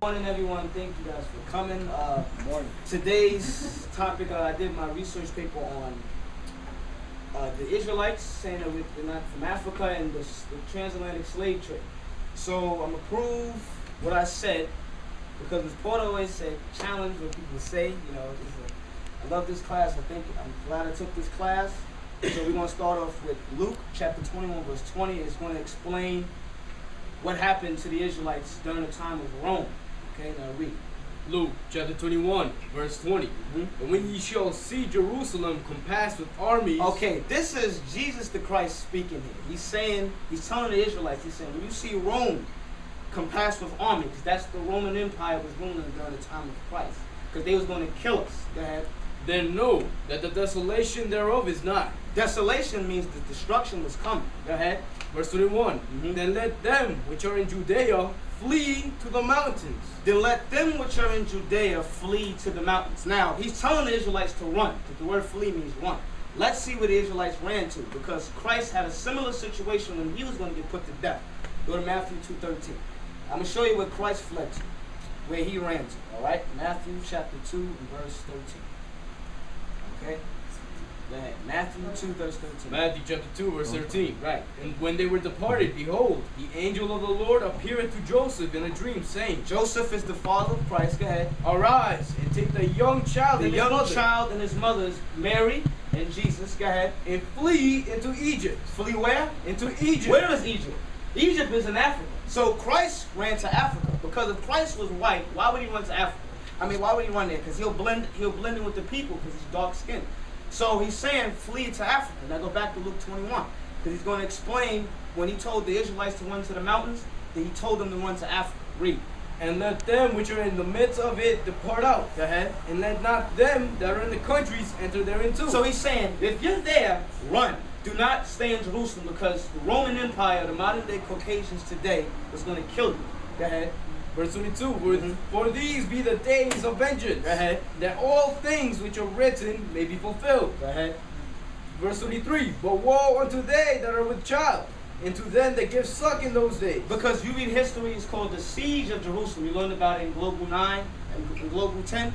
morning, everyone. Thank you guys for coming. Morning. Today's topic, I did my research paper on the Israelites, saying that they're not from Africa and the transatlantic slave trade. So I'm going to prove what I said, because as Porter always said, challenge what people say. You know, I love this class. I'm glad I took this class. So we're going to start off with Luke chapter 21, verse 20. It's going to explain what happened to the Israelites during the time of Rome. Okay, now read. Luke chapter 21, verse 20. And when ye shall see Jerusalem compassed with armies. Okay, this is Jesus the Christ speaking here. He's telling the Israelites, he's saying, when you see Rome compassed with armies, that's the Roman Empire was ruling during the time of Christ, because they was going to kill us. Go ahead. Then know that the desolation thereof is not. Desolation means the destruction was coming. Go ahead. Verse 21. Then let them which are in Judea flee to the mountains. Then let them which are in Judea flee to the mountains. Now, he's telling the Israelites to run, because the word flee means run. Let's see where the Israelites ran to, because Christ had a similar situation when he was going to get put to death. Go to Matthew 2:13. I'm going to show you where Christ fled to, where he ran to. All right? Matthew chapter 2 and verse 13. Okay? Go ahead. Matthew 2, verse 13. Matthew chapter 2, verse 13. Right. And when they were departed, behold, the angel of the Lord appeared to Joseph in a dream, saying, Joseph is the father of Christ. Go ahead. Arise, and take the young child and his mother, child and his mother's Mary and Jesus. Go ahead. and flee into Egypt. Flee where? Into Egypt. Where is Egypt? Egypt is in Africa. So Christ ran to Africa, because if Christ was white, why would he run to Africa? I mean, why would he run there? Because he'll blend in with the people, because he's dark skinned. So he's saying flee to Africa. Now go back to Luke 21, because he's going to explain when he told the Israelites to run to the mountains, that he told them to run to Africa. Read. And let them which are in the midst of it depart out. Go ahead. And let not them that are in the countries enter therein too. So he's saying, if you're there, run. Do not stay in Jerusalem, because the Roman Empire, the modern day Caucasians today, is going to kill you. Go ahead. Verse 22, for these be the days of vengeance, Go ahead. that all things which are written may be fulfilled. Go ahead. Verse 23, but woe unto they that are with child, and to them that give suck in those days. Because you read history, it's called the Siege of Jerusalem. You learned about it in Global 9 and in Global 10.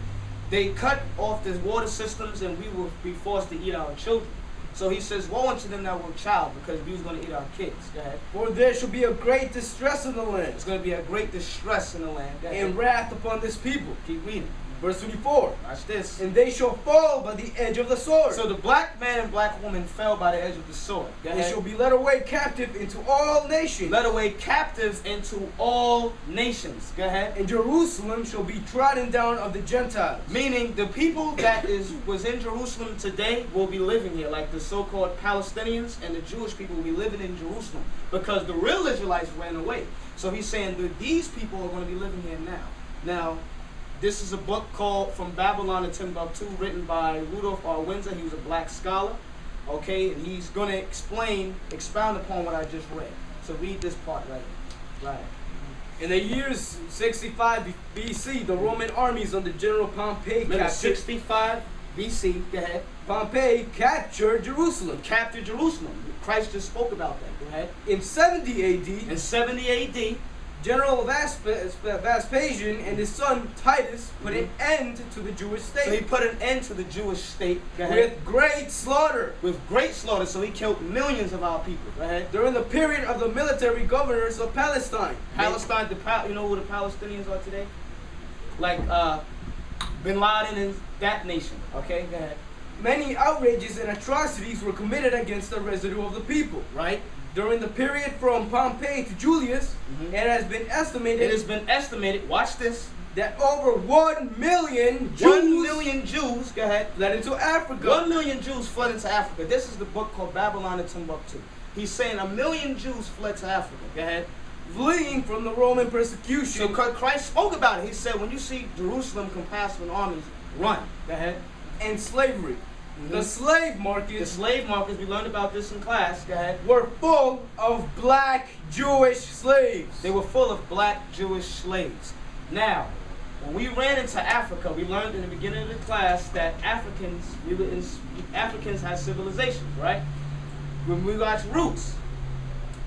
They cut off the water systems, and we will be forced to eat our children. So he says, woe unto them that were child, because we was going to eat our kids. Go ahead. For there shall be a great distress in the land. It's going to be a great distress in the land. Go ahead. And wrath upon this people. Keep reading. Verse 24. Watch this. And they shall fall by the edge of the sword. So the black man and black woman fell by the edge of the sword. Go and ahead. shall be led away captive into all nations. Led away captives into all nations. Go ahead. And Jerusalem shall be trodden down of the Gentiles. Meaning the people that was in Jerusalem today will be living here, like the so-called Palestinians and the Jewish people will be living in Jerusalem, because the real Israelites ran away. So he's saying that these people are going to be living here now. Now, this is a book called From Babylon to Timbuktu, written by Rudolph R. Windsor. He was a black scholar. Okay, and he's going to expound upon what I just read. So read this part right here. Right. In the years 65 BC, the Roman armies under General Pompey captured 65 BC. Go ahead. Pompey captured Jerusalem. Captured Jerusalem. Christ just spoke about that. Go ahead. In 70 AD, In 70 AD, General Vespasian and his son Titus put an end to the Jewish state. so he put an end to the Jewish state. Go ahead. With great slaughter. With great slaughter, so he killed millions of our people. Go ahead. During the period of the military governors of Palestine. Palestine, you know who the Palestinians are today? Like Bin Laden and that nation. Okay, go ahead. Many outrages and atrocities were committed against the residue of the people. Right? During the period from Pompey to Julius, it has been estimated, watch this, that over 1 million Jews 1 million Jews, go ahead, fled into Africa. 1 million Jews fled into Africa. This is the book called Babylon and Timbuktu. He's saying 1 million Jews fled to Africa. Go ahead. Fleeing from the Roman persecution. So Christ spoke about it. He said, when you see Jerusalem compassed with armies, run. Go ahead. And slavery. The slave market. The slave markets, we learned about this in class. Go ahead. Were full of black Jewish slaves. They were full of black Jewish slaves. Now, when we ran into Africa, we learned in the beginning of the class that Africans had civilizations, right? When we got roots,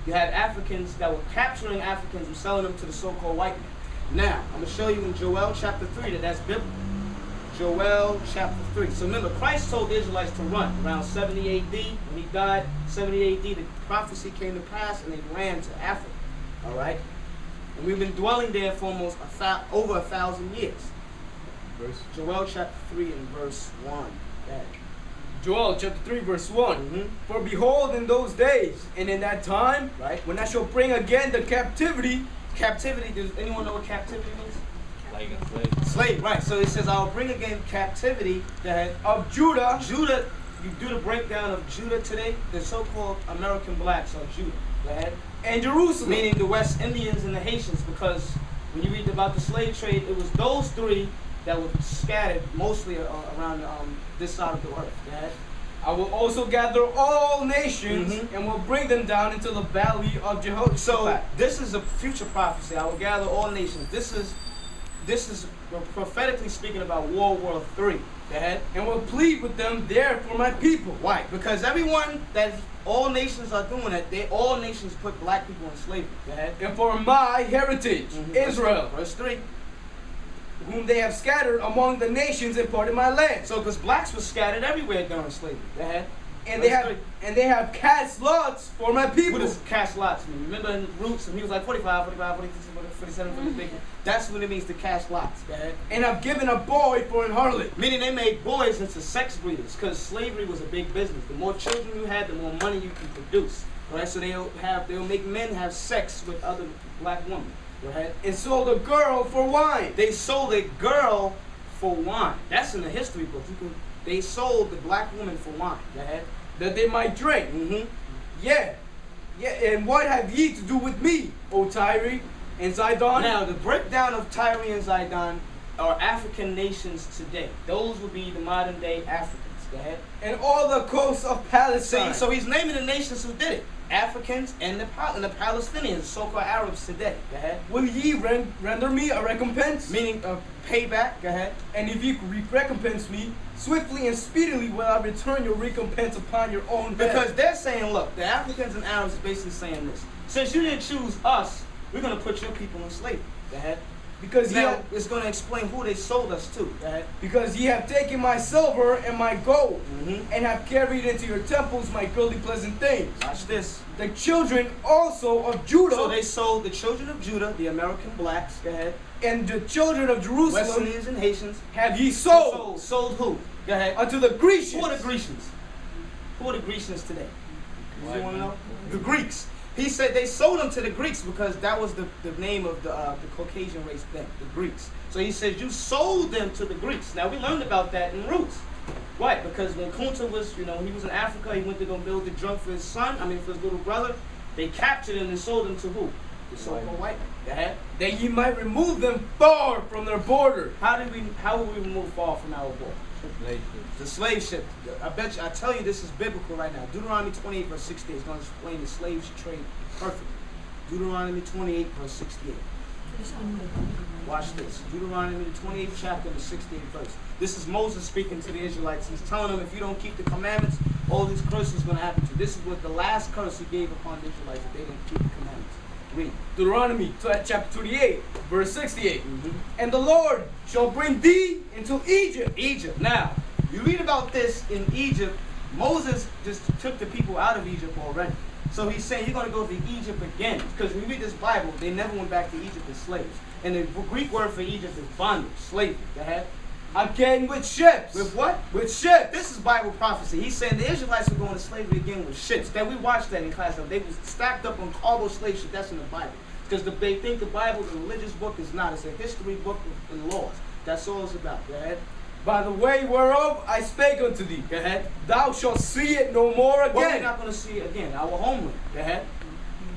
you had Africans that were capturing Africans and selling them to the so-called white man. Now, I'm going to show you in Joel chapter 3 that that's biblical. Joel chapter 3. So remember, Christ told the Israelites to run around 70 AD. When he died, 70 AD, the prophecy came to pass and they ran to Africa. All right? And we've been dwelling there for almost over 1,000 years. Joel chapter 3 and verse 1. Joel chapter 3 verse 1. For behold, in those days and in that time, right, when I shall bring again the captivity. Captivity, does anyone know what captivity means? Like a slave. Slave, right. So it says, I'll bring again captivity of Judah. Judah, you do the breakdown of Judah today, the so-called American blacks are Judah. Go ahead. And Jerusalem. Meaning the West Indians and the Haitians, because when you read about the slave trade, it was those three that were scattered mostly around this side of the earth. Go ahead. I will also gather all nations and will bring them down into the valley of Jehoshaphat. So this is a future prophecy. I will gather all nations. This is prophetically speaking about World War III. Go ahead. And will plead with them there for my people. Why? Because everyone that all nations are doing it, all nations put black people in slavery. Go ahead. And for my heritage, Israel. Verse 3. Whom they have scattered among the nations and part of my land. So, because blacks were scattered everywhere during slavery. Go ahead. And they have cast lots for my people. What does cast lots mean? Remember in Roots, and he was like 45, 45, 46, 47, 46. That's what it means to cast lots. Go ahead. And I've given a boy for an harlot. Meaning they made boys into sex breeders, because slavery was a big business. The more children you had, the more money you can produce. Right? So they'll make men have sex with other black women. Go ahead. And sold a girl for wine. They sold a girl for wine. That's in the history books. They sold the black woman for wine. Go ahead. That they might drink. Yeah. And what have ye to do with me, O Tyre and Zidon? Now, the breakdown of Tyre and Zidon are African nations today. Those would be the modern day Africans. Go ahead. And all the coasts of Palestine. See, so he's naming the nations who did it. Africans and the Palestinians, so-called Arabs today. Go ahead. Will ye render me a recompense? Meaning a payback. Go ahead. And if ye recompense me, swiftly and speedily will I return your recompense upon your own head. Because they're saying, look, the Africans and Arabs are basically saying this. Since you didn't choose us, we're going to put your people in slavery. Go ahead. Because now, it's going to explain who they sold us to. Go ahead. Because ye have taken my silver and my gold, and have carried into your temples my goodly pleasant things. Watch this. The children also of Judah. So they sold the children of Judah, the American blacks. Go ahead. And the children of Jerusalem, West Indians and Haitians, have ye sold. Sold who? Go ahead. Unto the Grecians. Who are the Grecians? Who are the Grecians today? You want to know? The Greeks. He said they sold them to the Greeks because that was the name of the Caucasian race then, the Greeks. So he said you sold them to the Greeks. Now we learned about that in Roots. Why? Because when Kunta was, he was in Africa, he went to go build the junk for his son, for his little brother. They captured him and sold him to who? The so-called white man. Go ahead. That ye might remove them far from their border. How will we remove far from our border? The slave ship. I tell you this is biblical right now. Deuteronomy 28 verse 68 is going to explain the slave trade perfectly. Deuteronomy 28 verse 68. Watch this. Deuteronomy the 28th chapter, the 68th verse. This is Moses speaking to the Israelites. He's telling them if you don't keep the commandments, all these curses are going to happen to you. This is what the last curse he gave upon the Israelites if they didn't keep the commandments. Read. Deuteronomy chapter 28 verse 68. And the Lord shall bring thee into Egypt. Egypt. Now, you read about this in Egypt. Moses just took the people out of Egypt already. So he's saying you're going to go to Egypt again. Because when you read this Bible, they never went back to Egypt as slaves. And the Greek word for Egypt is bondage, slavery. Go ahead. Again with ships. With what? With ships. This is Bible prophecy. He's saying the Israelites were going to slavery again with ships. That we watched that in class. They was stacked up on cargo slave ships. That's in the Bible. Because they think the Bible is a religious book. Is not. It's a history book and laws. That's all it's about. Go ahead. By the way whereof I spake unto thee. Go ahead. Thou shalt see it no more again. Well, we're not going to see it again. Our homeland. Go ahead.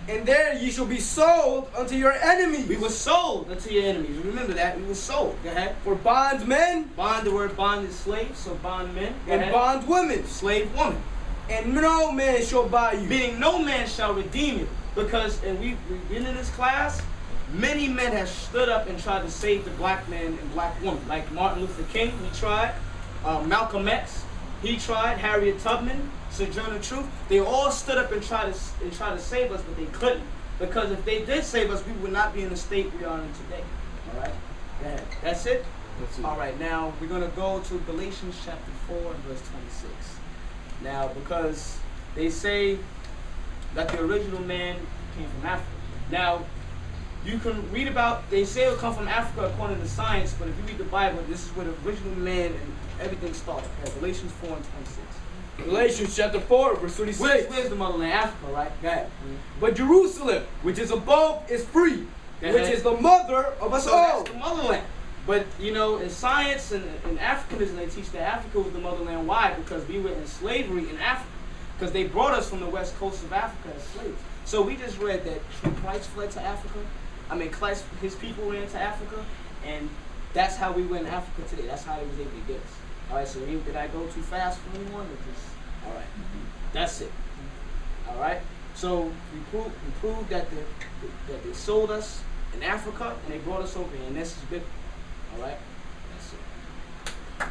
And there ye shall be sold unto your enemies. We were sold unto your enemies. Remember that. We were sold. Go ahead. For bondmen. Bond, the word bond is slave. So bondmen. And bondwomen. Slave woman. And no man shall buy you. Meaning no man shall redeem you. Because, and we've been in this class, many men have stood up and tried to save the black man and black woman. Like Martin Luther King, he tried. Malcolm X, he tried. Harriet Tubman, Sojourner Truth. They all stood up and tried to save us, but they couldn't. Because if they did save us, we would not be in the state we are in today. All right. Yeah. That's it. That's it. All right. Now we're gonna go to Galatians chapter 4 and verse 26. Now, because they say that the original man came from Africa. Now, you can read about, they say it'll come from Africa according to science, but if you read the Bible, this is where the original man and everything started. Okay? Galatians 4 and 26. Galatians chapter 4, verse 26. Where's the motherland? Africa, right? Go ahead. But Jerusalem, which is above, is free, which is the mother of us So all. that's the motherland. But, you know, in science and in Africanism, they teach that Africa was the motherland. Why? Because we were in slavery in Africa. Because they brought us from the west coast of Africa as slaves. So we just read that Christ fled to Africa. Christ, his people ran to Africa. And that's how we went in Africa today. That's how he was able to get us. All right, so did I go too fast for anyone? Or just, all right, that's it. All right, so we proved that they sold us in Africa and they brought us over here, and this is big. All right, that's it.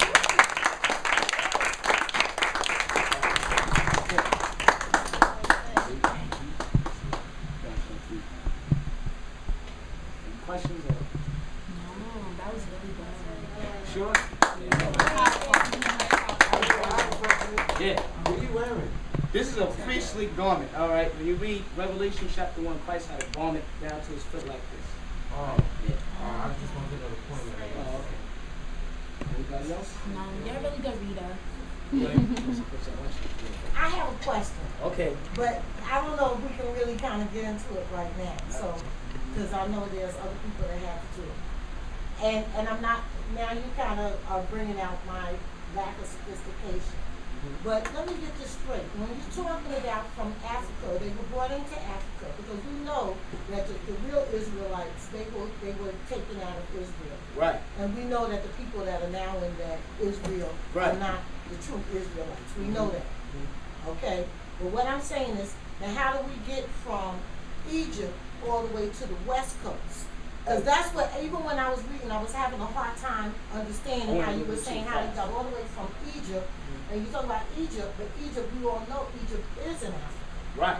Any questions? Or? No, that was really good. Sure. Yeah. What are you wearing? This is a priestly garment, all right? When you read Revelation chapter 1, Christ had a garment down to his foot like this. Oh, Yeah. I just want to get another point. Oh, okay. Anybody else? No, you're a really good reader. I have a question, Okay. but I don't know if we can really kind of get into it right now. So, because I know there's other people that have to do it, and I'm not. Now you kind of are bringing out my lack of sophistication. But let me get this straight. When you're talking about from Africa, they were brought into Africa because we know that the real Israelites, they were taken out of Israel. Right. And we know that the people that are now in that Israel Right. are not the true Israelites. We know that. Okay? But what I'm saying is, now how do we get from Egypt all the way to the West Coast? Because that's what, even when I was reading, I was having a hard time understanding how you were saying how they got all the way from Egypt. And you talk about Egypt, but Egypt, we all know Egypt is in Africa. Right.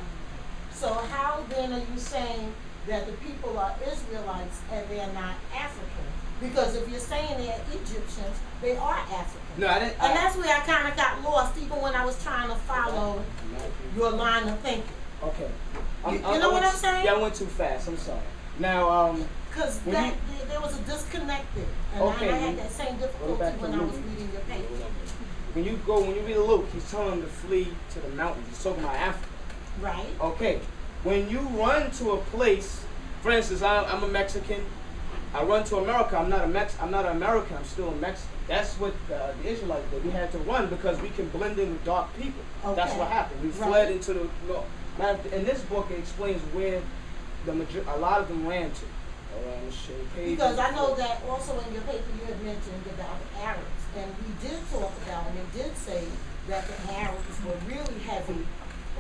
So how then are you saying that the people are Israelites and they're not African? Because if you're saying they're Egyptians, they are African. No, I didn't. And that's where I kind of got lost, even when I was trying to follow your line of thinking. Okay. You know what I'm saying? Yeah, I went too fast. I'm sorry. Now, Because When there was a disconnect there. And Okay, I had that same difficulty back to when I was Luke. reading your paper. when you read Luke, he's telling them to flee to the mountains. He's talking about Africa. Right? Okay. When you run to a place, for instance, I'm a Mexican. I run to America. I'm not an American. I'm still a Mexican. That's what the Israelites did. We had to run because we can blend in with dark people. That's Okay. what happened. We Right. fled into the north. Now, in this book, it explains where a lot of them ran to. All right, I'm show you page. Because I know that also in your paper you had mentioned about the Arabs. And we did talk about, and they did say that the Arabs were really heavy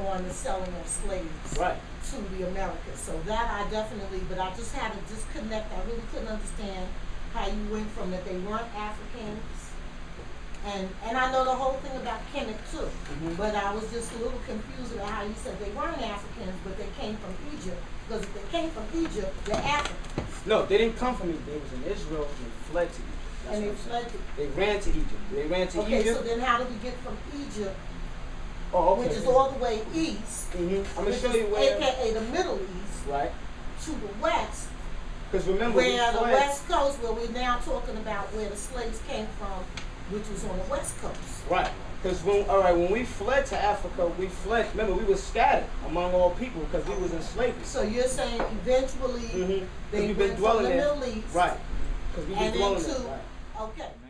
on the selling of slaves Right. to the Americas. So that I definitely, but I just had a disconnect. I really couldn't understand how you went from that they weren't Africans. And I know the whole thing about Kemet too. But I was just a little confused about how you said they weren't Africans, but they came from Egypt. Because if they came from Egypt, they're Africans. No, they didn't come from Egypt. They was in Israel and they fled to Egypt. That's And they what I'm saying. fled to They ran to Egypt. They ran to Okay, Egypt. so then how did we get from Egypt, Oh, okay. which is all the way east, I'm gonna which show is you where. AKA the Middle East, Right. to the west, Because remember, we where the fled. West Coast, where we're now talking about where the slaves came from, which was on the West Coast. Right. Because when we fled to Africa, we fled. Remember, we were scattered among all people because we was in slavery. So you're saying eventually Because they we've been went from dwelling the there. Middle East Right. Because we've been and dwelling into, there. Right. okay.